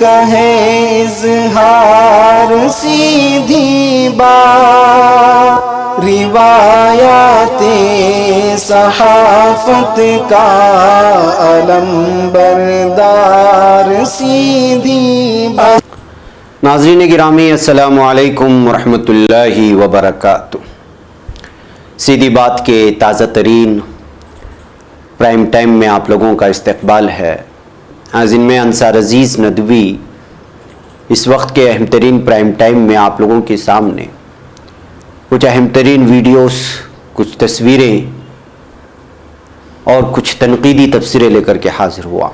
کا ہے اظہار سیدھی بات، روایات صحافت کا علم بردار سیدھی بات۔ ناظرین گرامی السلام علیکم ورحمۃ اللہ وبرکاتہ۔ سیدھی بات کے تازہ ترین پرائم ٹائم میں آپ لوگوں کا استقبال ہے۔ ناظرین میں انصار عزیز ندوی اس وقت کے اہم ترین پرائم ٹائم میں آپ لوگوں کے سامنے کچھ اہم ترین ویڈیوز، کچھ تصویریں اور کچھ تنقیدی تبصرے لے کر کے حاضر ہوا۔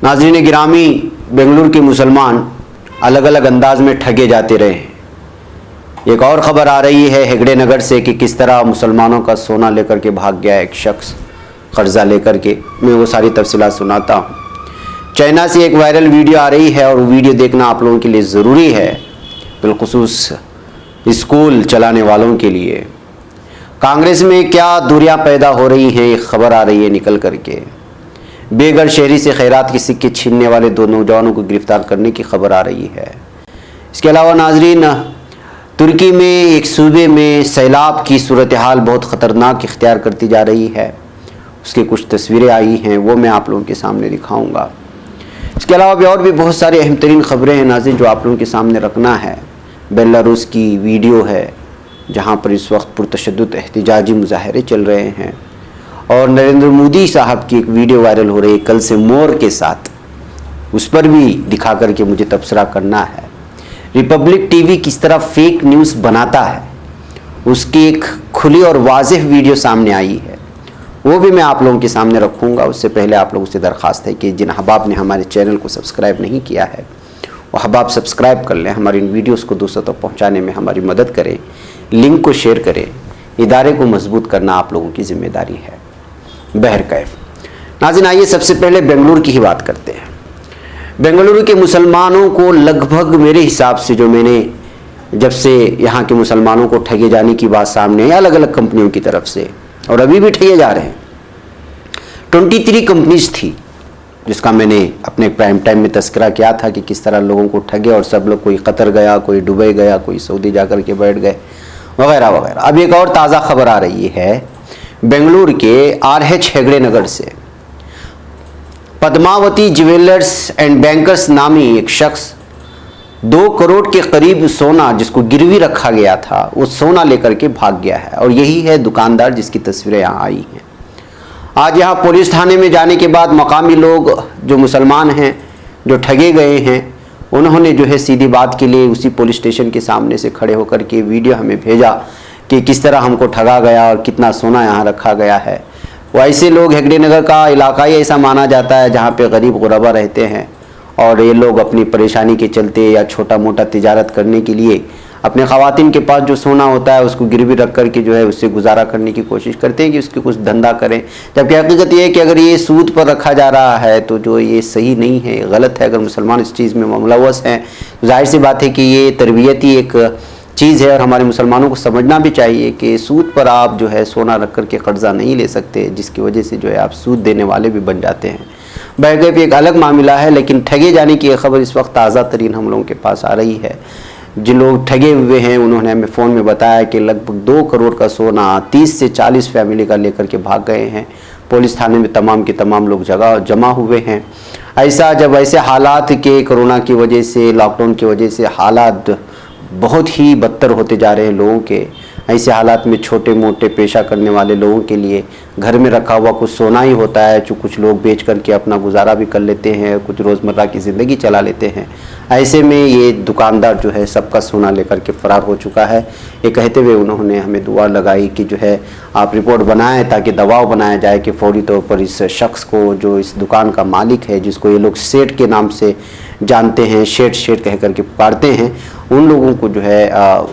ناظرین گرامی، بنگلور کے مسلمان الگ الگ انداز میں ٹھگے جاتے رہے ہیں۔ ایک اور خبر آ رہی ہے ہیگڑے نگر سے کہ کس طرح مسلمانوں کا سونا لے کر کے بھاگ گیا ایک شخص قرضہ لے کر کے۔ میں وہ ساری تفصیلات سناتا ہوں۔ چائنا سے ایک وائرل ویڈیو آ رہی ہے اور وہ ویڈیو دیکھنا آپ لوگوں کے لیے ضروری ہے، بالخصوص اسکول چلانے والوں کے لیے۔ کانگریس میں کیا دوریاں پیدا ہو رہی ہیں، ایک خبر آ رہی ہے نکل کر کے۔ بے گھر شہری سے خیرات کے سکے چھیننے والے دو نوجوانوں کو گرفتار کرنے کی خبر آ رہی ہے۔ اس کے علاوہ ناظرین، ترکی میں ایک صوبے میں سیلاب کی صورتحال بہت خطرناک اختیار کرتی جا رہی ہے۔ اس کی کچھ تصویریں آئی ہیں، وہ میں آپ لوگوں کے سامنے دکھاؤں گا۔ اس کے علاوہ بھی اور بھی بہت ساری اہم ترین خبریں ہیں ناظرین جو آپ لوگوں کے سامنے رکھنا ہے۔ بیلاروس کی ویڈیو ہے جہاں پر اس وقت پرتشدد احتجاجی مظاہرے چل رہے ہیں، اور نریندر مودی صاحب کی ایک ویڈیو وائرل ہو رہی ہے کل سے مور کے ساتھ، اس پر بھی دکھا کر کے مجھے تبصرہ کرنا ہے۔ ریپبلک ٹی وی کس طرح فیک نیوز بناتا ہے، اس کی ایک کھلی اور واضح ویڈیو سامنے آئی ہے، وہ بھی میں آپ لوگوں کے سامنے رکھوں گا۔ اس سے پہلے آپ لوگوں سے درخواست ہے کہ جن احباب نے ہمارے چینل کو سبسکرائب نہیں کیا ہے وہ احباب سبسکرائب کر لیں، ہماری ان ویڈیوز کو دوسروں تک پہنچانے میں ہماری مدد کریں، لنک کو شیئر کریں۔ ادارے کو مضبوط کرنا آپ لوگوں کی ذمہ داری ہے۔ بہرکیف ناظرین، آئیے سب سے پہلے بنگلور کی ہی بات کرتے ہیں۔ بنگلورو کے مسلمانوں کو لگ بھگ میرے حساب سے، جو میں نے جب سے یہاں کے مسلمانوں کو ٹھگے جانے کی بات سامنے ہے الگ الگ کمپنیوں کی طرف سے، اور ابھی بھی ٹھگے جا رہے ہیں، 23 کمپنیز تھی جس کا میں نے اپنے پرائم ٹائم میں تذکرہ کیا تھا کہ کس طرح لوگوں کو ٹھگے، اور سب لوگ، کوئی قطر گیا، کوئی دبئی گیا، کوئی سعودی جا کر کے بیٹھ گئے، وغیرہ وغیرہ۔ اب ایک اور تازہ خبر آ رہی ہے بنگلور کے RH ہیگڑے نگر سے۔ پدماوتی جیولرز اینڈ بینکرز نامی ایک شخص 2 کروڑ کے قریب سونا جس کو گروی رکھا گیا تھا، وہ سونا لے کر کے بھاگ گیا ہے، اور یہی ہے دکاندار جس کی تصویریں یہاں آئی ہیں۔ آج یہاں پولیس تھانے میں جانے کے بعد مقامی لوگ جو مسلمان ہیں جو ٹھگے گئے ہیں، انہوں نے جو ہے سیدھی بات کے لیے اسی پولیس اسٹیشن کے سامنے سے کھڑے ہو کر کے ویڈیو ہمیں بھیجا کہ کس طرح ہم کو ٹھگا گیا اور کتنا سونا یہاں رکھا گیا ہے۔ وہ ایسے لوگ، ہیگڑے نگر کا علاقہ ہی ایسا مانا جاتا ہے جہاں پہ غریب غربا رہتے ہیں، اور یہ لوگ اپنی پریشانی کے چلتے یا چھوٹا موٹا تجارت کرنے کے لیے اپنے خواتین کے پاس جو سونا ہوتا ہے اس کو گروی رکھ کر کے جو ہے اس سے گزارا کرنے کی کوشش کرتے ہیں کہ اس کی کچھ دھندا کریں، جبکہ حقیقت یہ ہے کہ اگر یہ سود پر رکھا جا رہا ہے تو جو یہ صحیح نہیں ہے، غلط ہے۔ اگر مسلمان اس چیز میں ملوث ہیں تو ظاہر سی بات ہے کہ یہ تربیتی ایک چیز ہے، اور ہمارے مسلمانوں کو سمجھنا بھی چاہیے کہ سود پر آپ جو ہے سونا رکھ کر کے قرضہ نہیں لے سکتے، جس کی وجہ سے جو ہے آپ سود دینے والے بھی بن جاتے ہیں۔ بہرکیف ایک الگ معاملہ ہے، لیکن ٹھگے جانے کی ایک خبر اس وقت تازہ ترین ہم لوگوں کے پاس آ رہی ہے۔ جن لوگ ٹھگے ہوئے ہیں انہوں نے ہمیں فون میں بتایا کہ لگ بھگ 2 کروڑ کا سونا 30 سے 40 فیملی کا لے کر کے بھاگ گئے ہیں۔ پولیس تھانے میں تمام کے تمام لوگ جمع ہوئے ہیں۔ جب ایسے حالات کے کورونا کی وجہ سے، لاک ڈاؤن کی وجہ سے حالات بہت ہی بدتر ہوتے جا رہے ہیں لوگوں کے، ایسے حالات میں چھوٹے موٹے پیشہ کرنے والے لوگوں کے لیے گھر میں رکھا ہوا کچھ سونا ہی ہوتا ہے، جو کچھ لوگ بیچ کر کے اپنا گزارا بھی کر لیتے ہیں، کچھ روزمرہ کی زندگی چلا لیتے ہیں۔ ایسے میں یہ دکاندار جو ہے سب کا سونا لے کر کے فرار ہو چکا ہے۔ یہ کہتے ہوئے انہوں نے ہمیں دعا لگائی کہ جو ہے آپ رپورٹ بنائیں تاکہ دباؤ بنایا جائے کہ فوری طور پر اس شخص کو، جو اس دکان کا مالک ہے، جس کو یہ لوگ سیٹ کے نام سے جانتے ہیں، شیٹ کہہ کر کے پکارتے ہیں، ان لوگوں کو جو ہے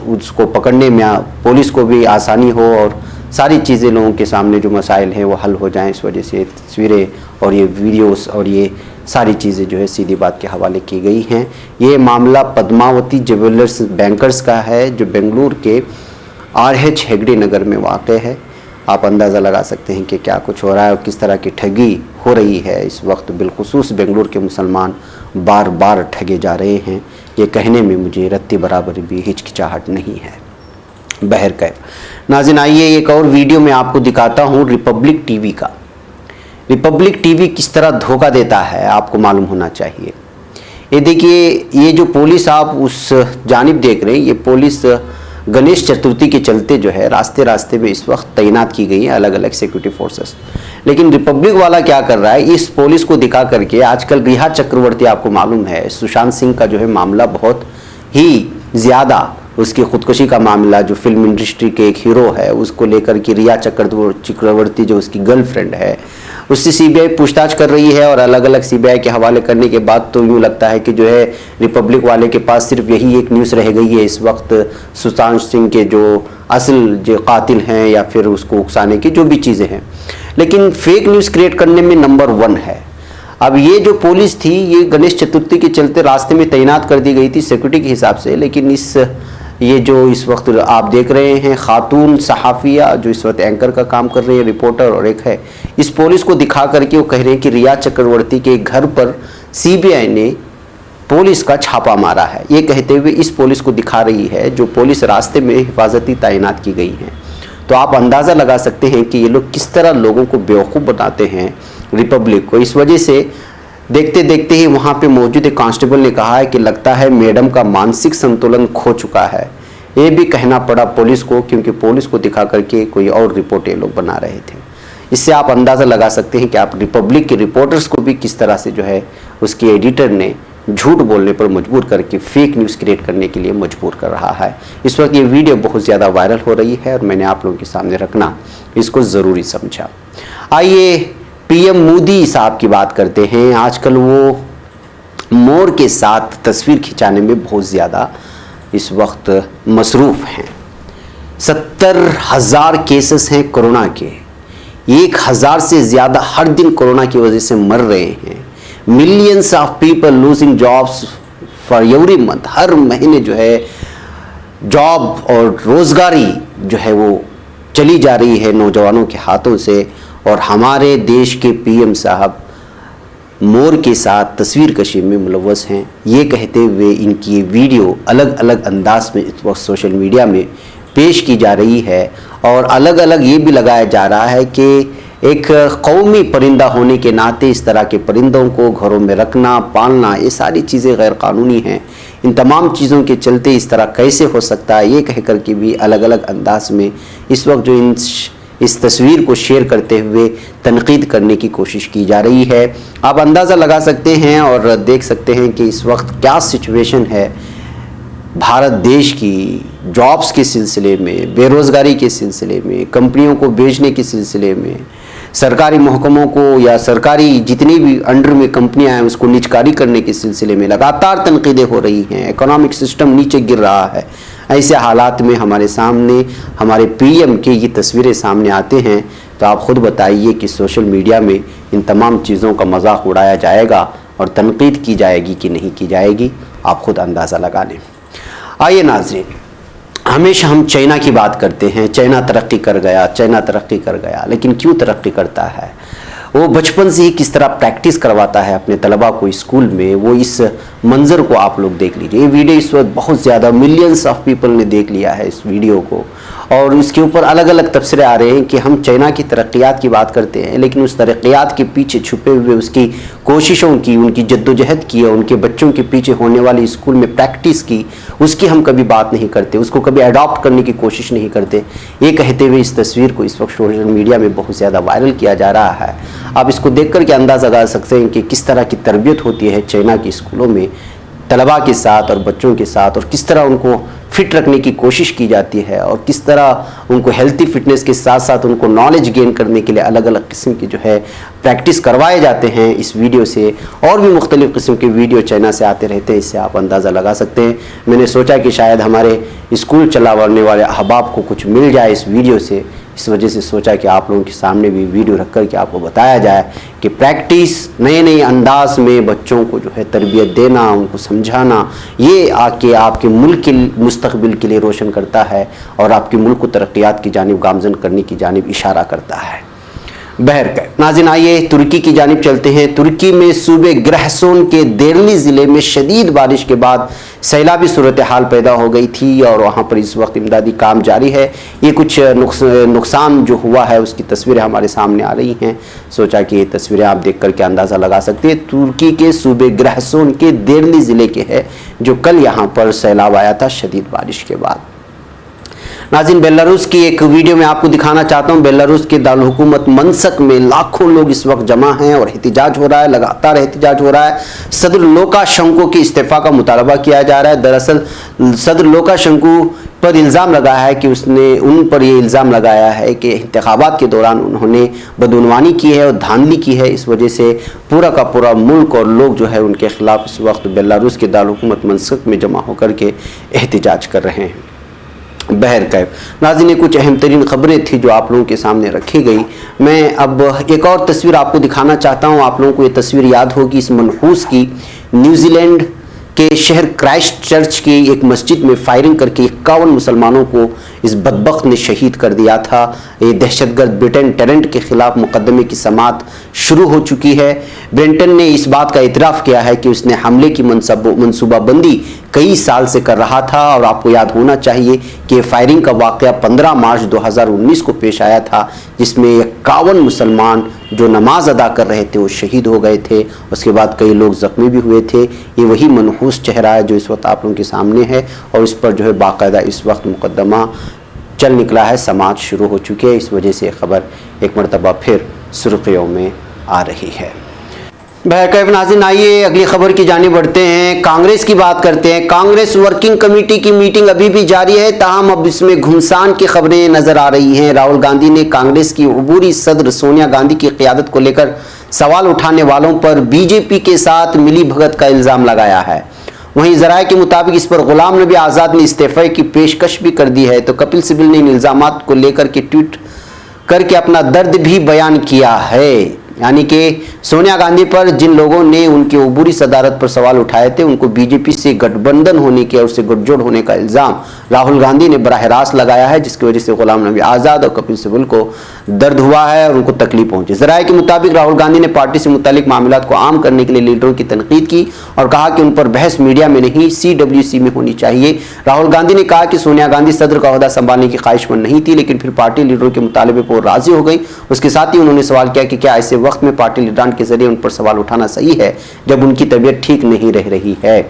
اس کو پکڑنے میں پولیس کو بھی آسانی ہو، اور ساری چیزیں لوگوں کے سامنے جو مسائل ہیں وہ حل ہو جائیں۔ اس وجہ سے تصویریں اور یہ ویڈیوز اور یہ ساری چیزیں جو ہے سیدھی بات کے حوالے کی گئی ہیں۔ یہ معاملہ پدماوتی جیولرز بینکرز کا ہے جو بنگلور کے RH ہیگڑے نگر میں واقع ہے۔ آپ اندازہ لگا سکتے ہیں کہ کیا کچھ ہو رہا ہے اور کس طرح کی ٹھگی ہو رہی ہے اس وقت، بالخصوص بنگلور کے مسلمان बार बार ठगे जा रहे हैं, ये कहने में मुझे रत्ती बराबर भी हिचकिचाहट नहीं है। बहरकैफ नाज़रीन, आइए एक और वीडियो में आपको दिखाता हूँ रिपब्लिक टीवी का। रिपब्लिक टीवी किस तरह धोखा देता है आपको मालूम होना चाहिए। ये देखिए, ये जो पुलिस आप उस जानिब देख रहे हैं, ये पुलिस गणेश चतुर्थी के चलते जो है रास्ते रास्ते में इस वक्त तैनात की गई है अलग अलग सिक्योरिटी फोर्सेस। लेकिन रिपब्लिक वाला क्या कर रहा है, इस पुलिस को दिखा करके आजकल रिया चक्रवर्ती, आपको मालूम है सुशांत सिंह का जो है मामला बहुत ही ज़्यादा, उसकी खुदकुशी का मामला, जो फिल्म इंडस्ट्री के एक हीरो है उसको लेकर के रिया चक्रवर्ती जो उसकी गर्लफ्रेंड है उससे सीबीआई पूछताछ कर रही है। और अलग अलग सीबीआई के हवाले करने के बाद तो यूँ लगता है कि जो है रिपब्लिक वाले के पास सिर्फ यही एक न्यूज़ रह गई है इस वक्त, सुशांत सिंह के जो असल जो कातिल हैं या फिर उसको उकसाने की जो भी चीज़ें हैं, लेकिन फेक न्यूज़ क्रिएट करने में नंबर 1 है। अब ये जो पुलिस थी, ये गणेश चतुर्थी के चलते रास्ते में तैनात कर दी गई थी सिक्योरिटी के हिसाब से, लेकिन ये जो इस वक्त आप देख रहे हैं खातून सहाफ़िया जो इस वक्त एंकर का काम कर रही है, रिपोर्टर, और एक है, इस पुलिस को दिखा करके वो कह रहे हैं कि रिया चक्रवर्ती के घर पर सीबीआई ने पुलिस का छापा मारा है। ये कहते हुए इस पुलिस को दिखा रही है जो पुलिस रास्ते में हिफाजती तैनात की गई है। तो आप अंदाज़ा लगा सकते हैं कि ये लोग किस तरह लोगों को बेवकूफ़ बनाते हैं रिपब्लिक को। इस वजह से देखते देखते ही वहाँ पे मौजूद एक कांस्टेबल ने कहा है कि लगता है मैडम का मानसिक संतुलन खो चुका है। ये भी कहना पड़ा पुलिस को, क्योंकि पुलिस को दिखा करके कोई और रिपोर्ट ये लोग बना रहे थे। इससे आप अंदाज़ा लगा सकते हैं कि आप रिपब्लिक के रिपोर्टर्स को भी किस तरह से जो है उसकी एडिटर ने झूठ बोलने पर मजबूर करके फेक न्यूज़ क्रिएट करने के लिए मजबूर कर रहा है। इस वक्त ये वीडियो बहुत ज़्यादा वायरल हो रही है और मैंने आप लोगों के सामने रखना इसको ज़रूरी समझा। आइए पीएम मोदी साहब की बात करते हैं। आजकल वो मोर के साथ तस्वीर खिंचाने में बहुत ज़्यादा इस वक्त मसरूफ़ हैं। 70,000 केसेस हैं कोरोना के, 1,000 से ज़्यादा हर दिन कोरोना की वजह से मर रहे हैं। Millions of people losing jobs for every month, हर महीने जो है जॉब और रोज़गारी जो है वो चली जा रही है नौजवानों के हाथों से। और हमारे देश के पीएम साहब मोर के साथ तस्वीर कशी में मुलव्वस हैं। ये कहते हुए इनकी वीडियो अलग अलग अंदाज में इस वक्त सोशल मीडिया में पेश की जा रही है और अलग अलग ये भी लगाया जा रहा है कि एक कौमी परिंदा होने के नाते इस तरह के परिंदों को घरों में रखना, पालना, ये सारी चीज़ें गैर कानूनी हैं। इन तमाम चीज़ों के चलते इस तरह कैसे हो सकता है, ये कह कर के भी अलग अलग अंदाज में इस वक्त जो इस तस्वीर को शेयर करते हुए तनकीद करने की कोशिश की जा रही है। आप अंदाज़ा लगा सकते हैं और देख सकते हैं कि इस वक्त क्या सिचुएशन है भारत देश की, जॉब्स के सिलसिले में, बेरोज़गारी के सिलसिले में, कंपनियों को बेचने के सिलसिले में, सरकारी महकमों को या सरकारी जितनी भी अंडर में कंपनियां हैं उसको निजकारी करने के सिलसिले में लगातार तनकीदें हो रही हैं। इकोनॉमिक सिस्टम नीचे गिर रहा है। ऐसे हालात में हमारे सामने हमारे पीएम की ये तस्वीरें सामने आते हैं तो आप ख़ुद बताइए कि सोशल मीडिया में इन तमाम चीज़ों का मजाक उड़ाया जाएगा और तनकीद की जाएगी कि नहीं की जाएगी, आप ख़ुद अंदाज़ा लगा लें। आइए नाज़रीन, हमेशा हम चाइना की बात करते हैं, चाइना तरक्की कर गया, चाइना तरक्की कर गया, लेकिन क्यों तरक्की करता है? वो बचपन से ही किस तरह प्रैक्टिस करवाता है अपने तलबा को स्कूल में, वो इस मंज़र को आप लोग देख लीजिए। ये वीडियो इस वक्त बहुत ज़्यादा मिलियंस ऑफ पीपल ने देख लिया है इस वीडियो को और उसके ऊपर अलग अलग तबसरे आ रहे हैं कि हम चाइना की तरक्यात की बात करते हैं लेकिन उस तरक्यात के पीछे छुपे हुए उसकी कोशिशों की, उनकी जद्दोजहद की, उनके बच्चों के पीछे होने वाली स्कूल में प्रैक्टिस की, उसकी हम कभी बात नहीं करते, उसको कभी अडॉप्ट करने की कोशिश नहीं करते। ये कहते हुए इस तस्वीर को इस वक्त सोशल मीडिया में बहुत ज़्यादा वायरल किया जा रहा है। आप इसको देख कर के अंदाज़ा लगा सकते हैं कि किस तरह की तरबियत होती है चाइना के स्कूलों में तलबा के साथ और बच्चों के साथ, और किस तरह उनको फिट रखने की कोशिश की जाती है और किस तरह उनको हेल्थी फिटनेस के साथ साथ उनको नॉलेज गेन करने के लिए अलग अलग किस्म की जो है प्रैक्टिस करवाए जाते हैं इस वीडियो से। और भी मुख्तलिफ़ किस्म के वीडियो चाइना से आते रहते हैं, इससे आप अंदाज़ा लगा सकते हैं। मैंने सोचा कि शायद हमारे स्कूल चलाने वाले अहबाब को कुछ मिल जाए इस वीडियो से, इस वजह से सोचा कि आप लोगों के सामने भी वीडियो रख कर के आपको बताया जाए कि प्रैक्टिस नए नए अंदाज में बच्चों को जो है तरबियत देना, उनको समझाना, ये आके आपके मुल्क के मुस्तकबिल के लिए रोशन करता है और आपके मुल्क को तरक्यात की जानिब गामजन करने की जानिब इशारा करता है। बहरकैफ नाज़रीन, आइए तुर्की की जानिब चलते हैं। तुर्की में सूबे ग्रहसोन के देरली ज़िले में शदीद बारिश के बाद सैलाबी सूरत हाल पैदा हो गई थी और वहाँ पर इस वक्त इमदादी काम जारी है। ये कुछ नुकसान जो हुआ है उसकी तस्वीरें हमारे सामने आ रही हैं। सोचा कि ये तस्वीरें आप देख करके अंदाज़ा लगा सकते हैं। तुर्की के सूबे ग्रहसोन के देरली ज़िले के है जो कल यहाँ पर सैलाब आया था शदीद बारिश के बाद। नाज़रीन, बेलारूस की एक वीडियो में आपको दिखाना चाहता हूँ। बेलारूस के दारुल हुकूमत मनसक में लाखों लोग इस वक्त जमा हैं और एहतिजाज हो रहा है, लगातार एहतिजाज हो रहा है। सदर लुकाशेंको के इस्तीफा का मुतालबा किया जा रहा है। दरअसल सदर लुकाशेंको पर इल्ज़ाम लगा है कि उन पर ये इल्ज़ाम लगाया है कि इंतखाबात के दौरान उन्होंने बदउनवानी की है और धांधली की है। इस वजह से पूरा का पूरा मुल्क और लोग जो है उनके खिलाफ इस वक्त बेलारूस के दारुल हुकूमत मनसक में जमा होकर के एहतिजाज कर रहे हैं। बहरकैफ नाज़रीन, ने कुछ अहम तरीन ख़बरें थी जो आप लोगों के सामने रखी गई। मैं अब एक और तस्वीर आपको दिखाना चाहता हूँ। आप लोगों को ये तस्वीर याद होगी इस मनहूस की। न्यूजीलैंड के शहर क्राइस्ट चर्च की एक मस्जिद में फायरिंग करके 51 मुसलमानों को इस बदबख्त ने शहीद कर दिया था। ये दहशतगर्द ब्रिटेन टेरेंट के खिलाफ मुकदमे की समाअत शुरू हो चुकी है। ब्रिटेन ने इस बात का इतराफ़ किया है कि उसने हमले की मनसूबाबंदी कई साल से कर रहा था और आपको याद होना चाहिए कि फायरिंग का वाक़या 15 मार्च 2019 को पेश आया था, जिसमें 51 मुसलमान जो नमाज अदा कर रहे थे वो शहीद हो गए थे। उसके बाद कई लोग ज़ख्मी भी हुए थे। ये वही मनहूस चेहरा है जो इस वक्त आप लोगों के सामने है और इस पर जो है बाकायदा इस वक्त मुकदमा चल निकला है, समाअत शुरू हो चुकी है। इस वजह से खबर एक मरतबा फिर सुर्खियों में आ रही है। बहरकैफ नाज़रीन, आइए अगली खबर की जानिब बढ़ते हैं। कांग्रेस की बात करते हैं। कांग्रेस वर्किंग कमेटी की मीटिंग अभी भी जारी है, ताहम अब इसमें घुमसान की खबरें नजर आ रही हैं। राहुल गांधी ने कांग्रेस की अबूरी सदर सोनिया गांधी की क़ियादत को लेकर सवाल उठाने वालों पर बीजेपी के साथ मिली भगत का इल्ज़ाम लगाया है। वहीं ज़राए के मुताबिक इस पर गुलाम नबी आज़ाद ने इस्तीफ़े की पेशकश भी कर दी है। तो कपिल सिब्बल ने इन इल्ज़ामात को लेकर के ट्वीट करके अपना दर्द भी बयान किया है। यानी कि सोनिया गांधी पर जिन लोगों ने उनकी अबूरी सदारत पर सवाल उठाए थे उनको बीजेपी से गठबंधन होने के और उससे गठजोड़ होने का इल्ज़ाम राहुल गांधी ने बराह रास्त लगाया है, जिसकी वजह से गुलाम नबी आज़ाद और कपिल सिब्बल को दर्द हुआ है और उनको तकलीफ पहुंची। ज़राए के मुताबिक राहुल गांधी ने पार्टी से मुतालिक मामलात को आम करने के लिए लीडरों की तनकीद की और कहा कि उन पर बहस मीडिया में नहीं CWC में होनी चाहिए। राहुल गांधी ने कहा कि सोनिया गांधी सदर का ओहदा संभालने की ख्वाहिशमंद नहीं थी, लेकिन फिर पार्टी लीडरों के मुतालबे पर राजी हो गई। उसके साथ ही उन्होंने सवाल किया कि क्या ऐसे वक्त में पार्टी लीडरान के जरिए उन पर सवाल उठाना सही है जब उनकी तबीयत ठीक नहीं रह रही है।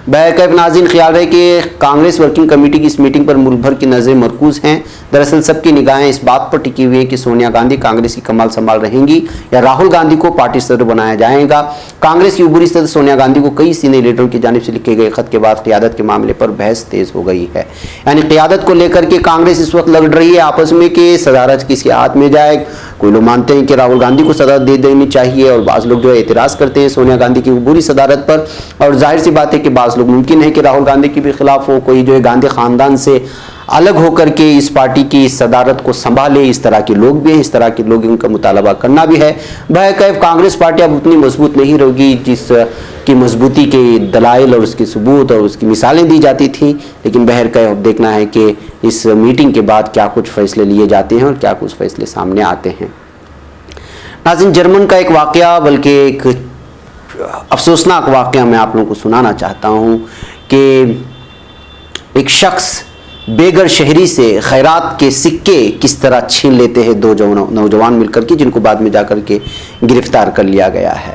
बहरकैफ नाज़रीन, ख्याल रहे कि कांग्रेस वर्किंग कमेटी की इस मीटिंग पर मुल्क भर की नज़रें मरकूज हैं। दरअसल सबकी निगाहें इस बात पर टिकी हुई है कि सोनिया गांधी कांग्रेस की कमाल संभाल रहेंगी या राहुल गांधी को पार्टी सदर बनाया जाएगा। कांग्रेस की अबूरी सदर सोनिया गांधी को कई सीनियर लीडरों की जानिब से लिखे गए खत के बाद क़ियादत के मामले पर बहस तेज हो गई है। यानी क़ियादत को लेकर के कांग्रेस इस वक्त लड़ रही है आपस में कि सदारत किसके हाथ में जाए। कोई लोग मानते हैं कि राहुल गांधी को सदारत दे देनी चाहिए और बाज़ लोग जो है एतराज़ करते हैं सोनिया गांधी की अबूरी सदारत पर। और जाहिर सी बात है कि बाज़ लोग मुमकिन है कि राहुल गांधी के भी खिलाफ हो, कोई जो है गांधी ख़ानदान से अलग होकर के इस पार्टी की सदारत को संभाले। इस तरह के लोग भी हैं, इस तरह के लोग उनका मुतालबा करना भी है। बहरकैफ कांग्रेस पार्टी अब उतनी मजबूत नहीं रहेगी जिस की मजबूती के दलाइल और उसके सबूत और उसकी मिसालें दी जाती थी। लेकिन बहरकैफ अब देखना है कि इस मीटिंग के बाद क्या कुछ फैसले लिए जाते हैं और क्या कुछ फैसले सामने आते हैं। नाज़रीन, जर्मन का एक वाक़या, बल्कि एक अफसोसनाक वाक़या मैं आप लोगों को सुनाना चाहता हूँ कि एक शख्स बेघर शहरी से खैरात के सिक्के किस तरह छीन लेते हैं दो नौजवान मिलकर के, जिनको बाद में जाकर के गिरफ्तार कर लिया गया है।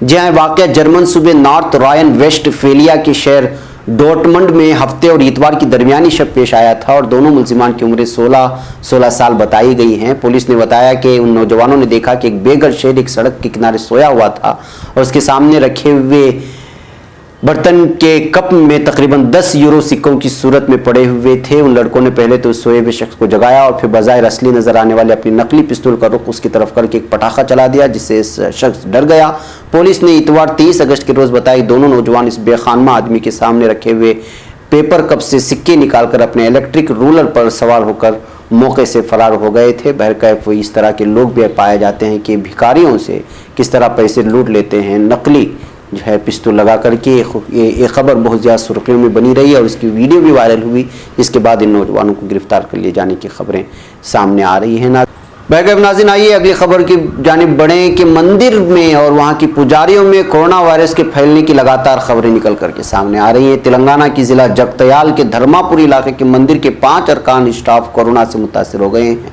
जी हाँ, वाक़या जर्मन सूबे नॉर्थ रायन वेस्टफेलिया के शहर डॉर्टमंड में हफ्ते और इतवार की दरमियानी शब पेश आया था और दोनों मुलजिमान की उम्रें 16 साल बताई गई हैं। पुलिस ने बताया कि उन नौजवानों ने देखा कि एक बेघर शहर एक सड़क के किनारे सोया हुआ था और उसके सामने रखे हुए बर्तन के कप में तकरीबन 10 यूरो सिक्कों की सूरत में पड़े हुए थे। उन लड़कों ने पहले तो सोए हुए शख्स को जगाया और फिर बजाय असली नजर आने वाले अपनी नकली पिस्तौल का रुख उसकी तरफ करके एक पटाखा चला दिया, जिससे इस शख्स डर गया। पुलिस ने इतवार 23 अगस्त के रोज बताया दोनों नौजवान इस बेखानमा आदमी के सामने रखे हुए पेपर कप से सिक्के निकालकर अपने इलेक्ट्रिक रूलर पर सवार होकर मौके से फरार हो गए थे। बहरकैफ इस तरह के लोग भी पाए जाते हैं कि भिखारियों से किस तरह पैसे लूट लेते हैं नकली जो है पिस्तौल लगा करके। ये खबर बहुत ज़्यादा सुर्खियों में बनी रही और इसकी वीडियो भी वायरल हुई, जिसके बाद इन नौजवानों को गिरफ्तार कर लिए जाने की खबरें सामने आ रही हैं। बैगब नाज़रीन, आइए अगली खबर की जानिब बढ़ें कि मंदिर में और वहाँ की पुजारियों में कोरोना वायरस के फैलने की लगातार खबरें निकल करके सामने आ रही हैं। तेलंगाना की ज़िला जगतयाल के धर्मापुरी इलाके के मंदिर के 5 अरकान स्टाफ कोरोना से मुतासर हो गए हैं,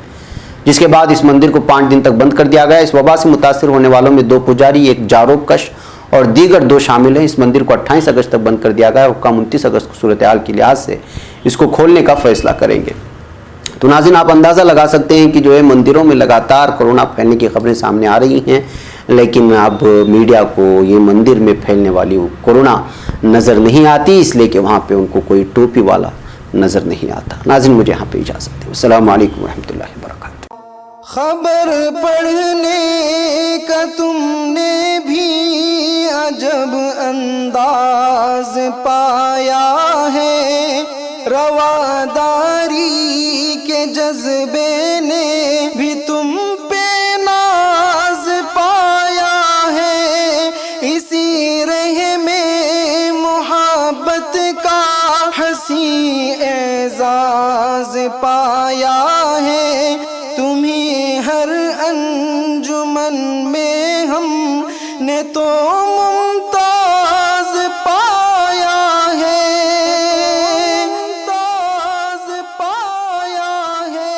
जिसके बाद इस मंदिर को 5 दिन तक बंद कर दिया गया। इस वबा से मुतासर होने वालों में 2 पुजारी, 1 जारोबकश और दीगर 2 शामिल हैं। इस मंदिर को 28 अगस्त तक बंद कर दिया गया। हुक्काम 29 अगस्त को सूरत हाल के लिहाज से इसको खोलने का फैसला करेंगे। तो नाज़रीन, आप अंदाज़ा लगा सकते हैं कि जो है मंदिरों में लगातार कोरोना फैलने की खबरें सामने आ रही हैं, लेकिन अब मीडिया को ये मंदिर में फैलने वाली कोरोना नज़र नहीं आती, इसलिए कि वहाँ पे उनको कोई टोपी वाला नज़र नहीं आता। नाज़रीन, मुझे यहाँ पे इजाज़त दें। अस्सलामु अलैकुम रहमतुल्लाहि व बरकातुहू। खबर पढ़ने का तुमने भी अजब अंदाज पाया है, रवादारी के जज्बे ने भी तुम पे नाज पाया है, इसी रह में मोहब्बत का हंसी एजाज पाया है, तुम्हें हर अंजुमन में हमने तो मुमताज पाया है, मुमताज पाया है,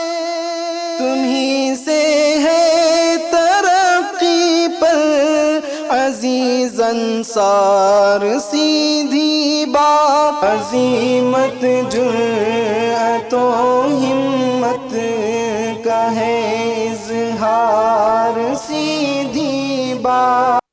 तुम्हीं से है तरक्की पर अजीज अंसार सीधी बात, अजीमत जुर्अतो हिम्मत का है इज़हार सीधी बात।